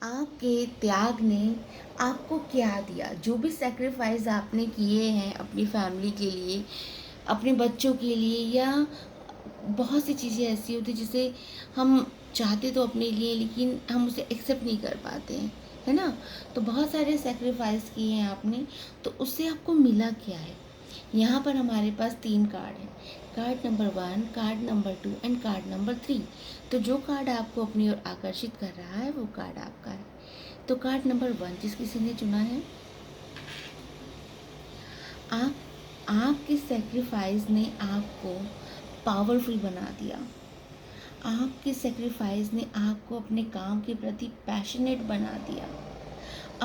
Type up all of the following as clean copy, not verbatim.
आपके त्याग ने आपको क्या दिया? जो भी सैक्रिफाइस आपने किए हैं अपनी फैमिली के लिए, अपने बच्चों के लिए, या बहुत सी चीज़ें ऐसी होती हैं जिसे हम चाहते तो अपने लिए, लेकिन हम उसे एक्सेप्ट नहीं कर पाते हैं, है ना? तो बहुत सारे सैक्रिफाइस किए हैं आपने, तो उससे आपको मिला क्या है? यहाँ पर हमारे पास 3 कार्ड हैं। Card number 1, card number 2 and card number 3। तो जो कार्ड आपको अपनी ओर आकर्षित कर रहा है वो कार्ड आपका है। तो कार्ड नंबर 1 जिस किसी ने चुना है, आप आपके सैक्रिफाइस ने आपको पावरफुल बना दिया। आपके सैक्रिफाइस ने आपको अपने काम के प्रति पैशनेट बना दिया।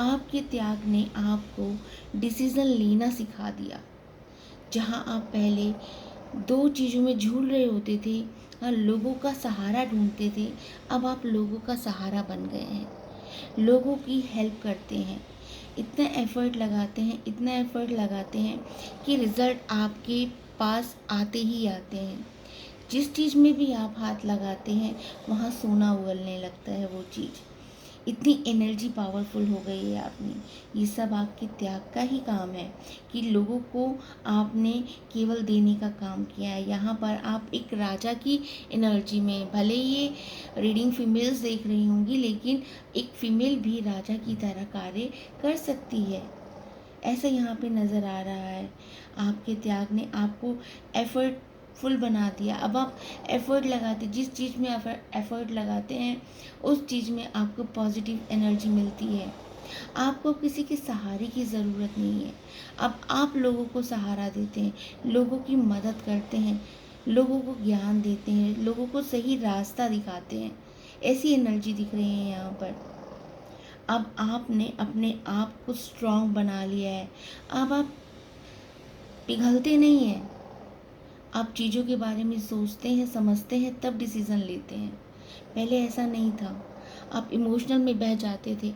आपके त्याग ने आपको डिसीज़न लेना सिखा दिया। जहाँ आप पहले 2 चीज़ों में झूल रहे होते थे, लोगों का सहारा ढूँढते थे, अब आप लोगों का सहारा बन गए हैं। लोगों की हेल्प करते हैं, इतना एफ़र्ट लगाते हैं कि रिज़ल्ट आपके पास आते ही आते हैं। जिस चीज़ में भी आप हाथ लगाते हैं वहाँ सोना उगलने लगता है वो चीज़। इतनी एनर्जी पावरफुल हो गई है आप में। ये सब आपके त्याग का ही काम है कि लोगों को आपने केवल देने का काम किया है। यहाँ पर आप एक राजा की एनर्जी में, भले ये रीडिंग फीमेल्स देख रही होंगी, लेकिन एक फीमेल भी राजा की तरह कार्य कर सकती है, ऐसा यहाँ पे नज़र आ रहा है। आपके त्याग ने आपको एफर्टफुल बना दिया। अब आप एफर्ट लगाते, जिस चीज़ में आप एफर्ट लगाते हैं उस चीज़ में आपको पॉजिटिव एनर्जी मिलती है। आपको किसी के सहारे की ज़रूरत नहीं है। अब आप लोगों को सहारा देते हैं, लोगों की मदद करते हैं, लोगों को ज्ञान देते हैं, लोगों को सही रास्ता दिखाते हैं। ऐसी एनर्जी दिख रही है यहाँ पर। अब आपने अपने आप को स्ट्रॉन्ग बना लिया है। अब आप पिघलते नहीं हैं। आप चीज़ों के बारे में सोचते हैं, समझते हैं, तब डिसीज़न लेते हैं। पहले ऐसा नहीं था। आप इमोशनल में बह जाते थे,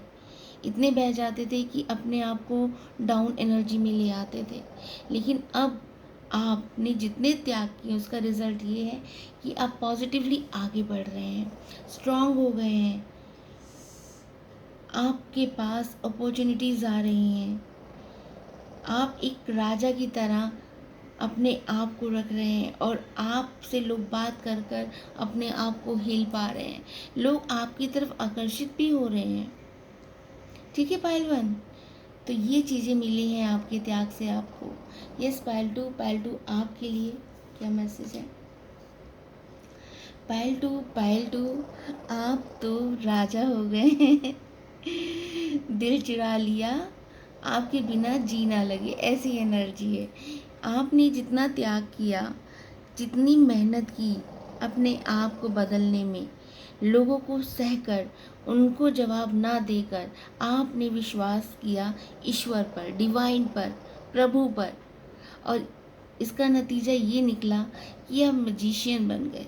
इतने बह जाते थे कि अपने आप को डाउन एनर्जी में ले आते थे। लेकिन अब आपने जितने त्याग किए उसका रिज़ल्ट ये है कि आप पॉजिटिवली आगे बढ़ रहे हैं, स्ट्रॉन्ग हो गए हैं। आपके पास अपॉर्चुनिटीज़ आ रही हैं। आप एक राजा की तरह अपने आप को रख रहे हैं और आपसे लोग बात कर कर अपने आप को हिल पा रहे हैं। लोग आपकी तरफ आकर्षित भी हो रहे हैं। ठीक है पायल 1, तो ये चीज़ें मिली हैं आपके त्याग से आपको। यस पायल 2 आपके लिए क्या मैसेज है? पायल टू, आप तो राजा हो गए हैं। दिल चुरा लिया, आपके बिना जी ना लगे, ऐसी एनर्जी है। आपने जितना त्याग किया, जितनी मेहनत की अपने आप को बदलने में, लोगों को सहकर, उनको जवाब ना देकर आपने विश्वास किया ईश्वर पर, डिवाइन पर, प्रभु पर, और इसका नतीजा ये निकला कि आप मैजिशियन बन गए।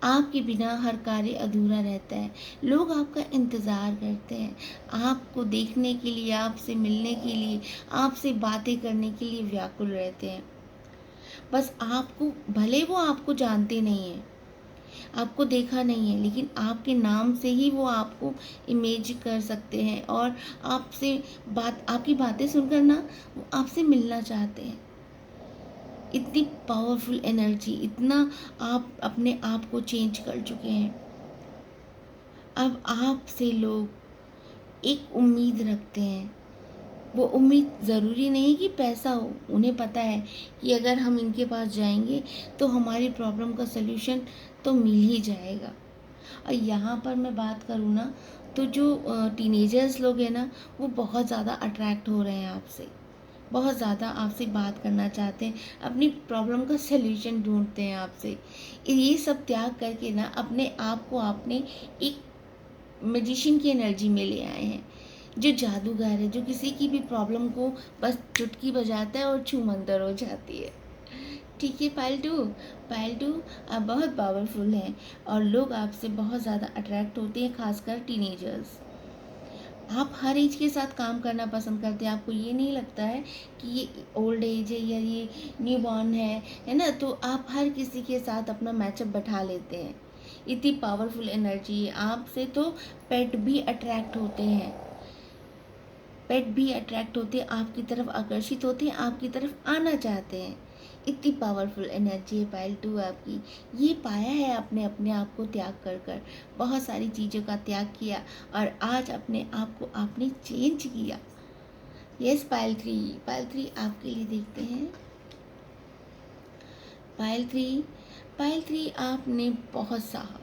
आपके बिना हर कार्य अधूरा रहता है। लोग आपका इंतज़ार करते हैं, आपको देखने के लिए, आपसे मिलने के लिए, आपसे बातें करने के लिए व्याकुल रहते हैं। बस आपको, भले वो आपको जानते नहीं हैं, आपको देखा नहीं है, लेकिन आपके नाम से ही वो आपको इमेज कर सकते हैं और आपसे आपकी बातें सुनकर ना वो आपसे मिलना चाहते हैं। इतनी पावरफुल एनर्जी, इतना आप अपने आप को चेंज कर चुके हैं। अब आपसे लोग एक उम्मीद रखते हैं। वो उम्मीद ज़रूरी नहीं कि पैसा हो, उन्हें पता है कि अगर हम इनके पास जाएंगे तो हमारी प्रॉब्लम का सल्यूशन तो मिल ही जाएगा। और यहाँ पर मैं बात करूँ ना, तो जो टीनेजर्स लोग हैं ना, वो बहुत ज़्यादा अट्रैक्ट हो रहे हैं आपसे, बहुत ज़्यादा आपसे बात करना चाहते हैं, अपनी प्रॉब्लम का सल्यूशन ढूंढते हैं आपसे। ये सब त्याग करके ना अपने आप को आपने एक मैजिशियन की एनर्जी में ले आए हैं, जो जादूगर है, जो किसी की भी प्रॉब्लम को बस चुटकी बजाता है और छूमंतर हो जाती है। ठीक है पायल टू, आप बहुत पावरफुल हैं और लोग आपसे बहुत ज़्यादा अट्रैक्ट होते हैं, खासकर टीनेजर्स। आप हर एज के साथ काम करना पसंद करते हैं। आपको ये नहीं लगता है कि ये ओल्ड एज है या ये न्यू बॉर्न है ना? तो आप हर किसी के साथ अपना मैचअप बैठा लेते हैं। इतनी पावरफुल एनर्जी है। आपसे तो पेट भी अट्रैक्ट होते हैं, पेट भी अट्रैक्ट होते हैं, आपकी तरफ आकर्षित होते हैं, आपकी तरफ आना चाहते हैं। इतनी पावरफुल एनर्जी है पायल 2 आपकी। ये पाया है आपने अपने आप को त्याग कर कर, बहुत सारी चीज़ों का त्याग किया और आज अपने आप को आपने चेंज किया। यस पायल 3 आपके लिए देखते हैं। पायल 3 आपने बहुत सहा,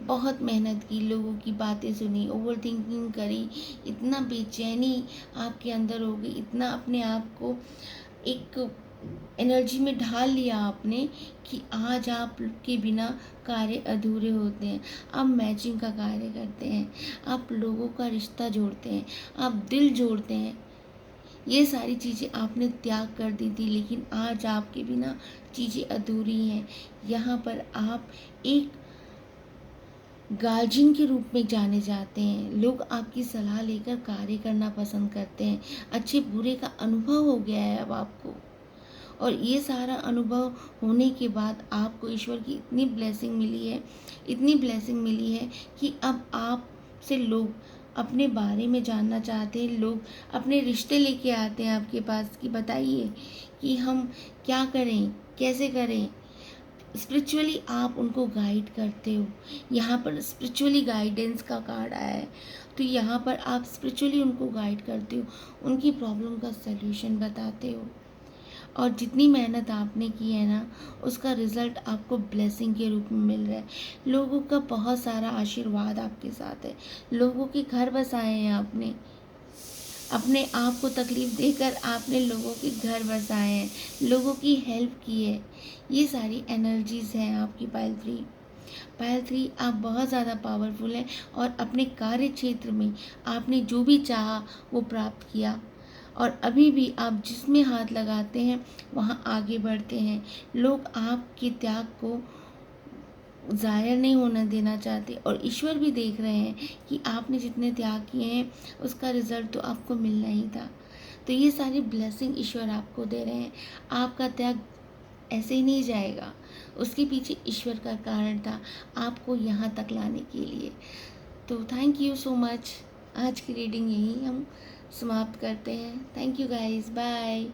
बहुत मेहनत की, लोगों की बातें सुनी, ओवर थिंकिंग करी, इतना बेचैनी आपके अंदर हो गई, इतना अपने आप को एक एनर्जी में ढाल लिया आपने कि आज आपके बिना कार्य अधूरे होते हैं। आप मैचिंग का कार्य करते हैं, आप लोगों का रिश्ता जोड़ते हैं, आप दिल जोड़ते हैं। ये सारी चीज़ें आपने त्याग कर दी थी, लेकिन आज आपके बिना चीज़ें अधूरी हैं। यहाँ पर आप एक गार्जियन के रूप में जाने जाते हैं। लोग आपकी सलाह लेकर कार्य करना पसंद करते हैं। अच्छे बुरे का अनुभव हो गया है अब आपको, और ये सारा अनुभव होने के बाद आपको ईश्वर की इतनी ब्लेसिंग मिली है, इतनी ब्लेसिंग मिली है कि अब आपसे लोग अपने बारे में जानना चाहते हैं। लोग अपने रिश्ते लेके आते हैं आपके पास कि बताइए कि हम क्या करें, कैसे करें। स्पिरिचुअली आप उनको गाइड करते हो। यहाँ पर स्पिरिचुअली गाइडेंस का कार्ड आया है, तो यहाँ पर आप स्पिरिचुअली उनको गाइड करते हो, उनकी प्रॉब्लम का सल्यूशन बताते हो। और जितनी मेहनत आपने की है ना, उसका रिज़ल्ट आपको ब्लेसिंग के रूप में मिल रहा है। लोगों का बहुत सारा आशीर्वाद आपके साथ है, लोगों के घर बसाए हैं आपने, अपने आप को तकलीफ़ देकर आपने लोगों के घर बसाए हैं, लोगों की हेल्प की है। ये सारी एनर्जीज़ हैं आपकी पायल 3 आप बहुत ज़्यादा पावरफुल हैं और अपने कार्य क्षेत्र में आपने जो भी चाहा वो प्राप्त किया, और अभी भी आप जिसमें हाथ लगाते हैं वहाँ आगे बढ़ते हैं। लोग आपके त्याग को ज़ाया नहीं होना देना चाहते, और ईश्वर भी देख रहे हैं कि आपने जितने त्याग किए हैं उसका रिज़ल्ट तो आपको मिलना ही था। तो ये सारी ब्लेसिंग ईश्वर आपको दे रहे हैं। आपका त्याग ऐसे ही नहीं जाएगा, उसके पीछे ईश्वर का कारण था आपको यहाँ तक लाने के लिए। तो थैंक यू सो मच। आज की रीडिंग यहीं हम समाप्त करते हैं। Thank you guys, bye.